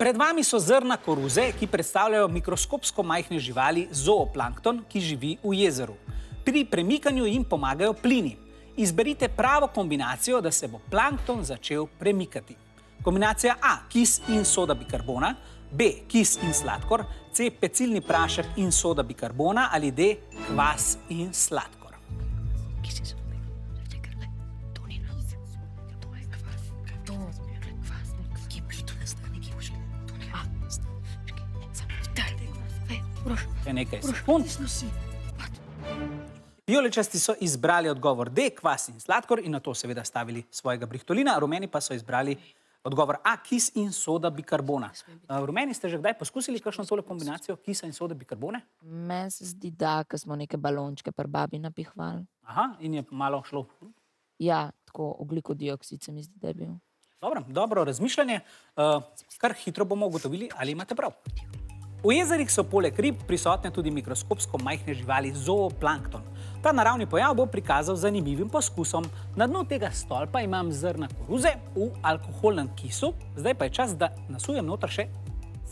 Pred vami so zrna koruze, ki predstavljajo mikroskopsko majhne živali zooplankton, ki živi v jezeru. Pri premikanju jim pomagajo plini. Izberite pravo kombinacijo, da se bo plankton začel premikati. Kombinacija A, kis in soda bikarbona, B, kis in sladkor, C, pecilni prašek in soda bikarbona ali D, kvas in sladkor. Nekaj sekund. Vijoličasti so izbrali odgovor D, kvas in sladkor in na to seveda stavili svojega brihtolina, rumeni pa so izbrali odgovor A, kis in soda bikarbona. Rumeni, ste že kdaj poskusili kakšno tole kombinacijo kisa in soda bikarbone? Meni se zdi, da, ker smo neke balončke pri babi napihvali. Aha, in je malo šlo. Ja, tako ogljikodioksid se mi zdi, da je bil. Dobro razmišljanje. Kar hitro bomo ugotovili, ali imate prav. V jezerih so poleg rib prisotne tudi mikroskopsko majhne živali zooplankton. Ta naravni pojav bo prikazal z zanimivim poskusom. Na dnu tega stolpa imam zrna koruze v alkoholnem kisu. Zdaj pa je čas, da nasujem noter še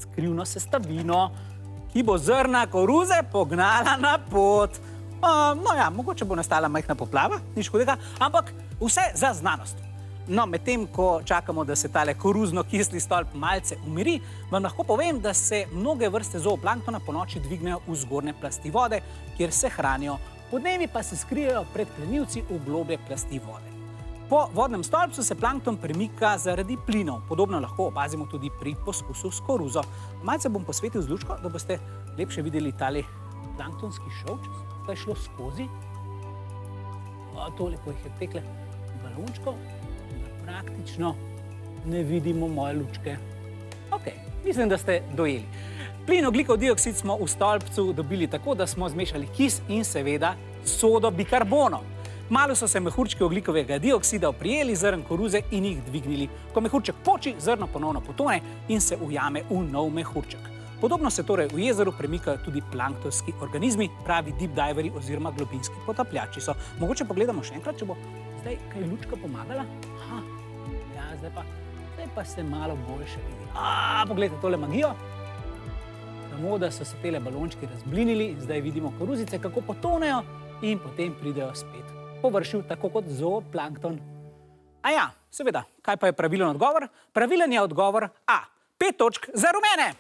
skrivno sestavino, ki bo zrna koruze pognala na pot. No ja, mogoče bo nastala majhna poplava, nič hudega, ampak vse za znanost. No, medtem ko čakamo, da se tale koruzno-kisli stolp malce umiri, vam lahko povem, da se mnoge vrste zooplanktona ponoči dvignejo v zgornje plasti vode, kjer se hranijo. Podnevi pa se skrijejo pred plenilci v globlje plasti vode. Po vodnem stolpcu se plankton premika zaradi plinov. Podobno lahko opazimo tudi pri poskusu s koruzo. Malce bom posvetil z lučko, da boste lepše videli tale planktonski šovček, ki je šlo skozi. Toliko jih je tekle balončkov. Praktično ne vidimo moje lučke. Ok, mislim, da ste dojeli. Plin ogljikov dioksid smo v stolpcu dobili tako, da smo zmešali kis in seveda sodo bikarbono. Kmalu so se mehurčki ogljikovega dioksida oprijeli zrn koruze in jih dvignili. Ko mehurček poči, zrno ponovno potone in se ujame v nov mehurček. Podobno se torej v jezeru premikajo tudi planktonski organizmi, pravi deep diveri oziroma globinski potapljači so. Mogoče pogledamo še enkrat, če bo zdaj kaj lučka pomagala. Aha, ja, zdaj pa se malo boljše vidi. Poglejte tole magijo. Samo, da so se tele balončki razblinili in zdaj vidimo koruzice, kako potonejo in potem pridejo spet površju, tako kot zooplankton. A ja, seveda, kaj pa je pravilen odgovor? Pravilen je odgovor A. 5 točk za rumene!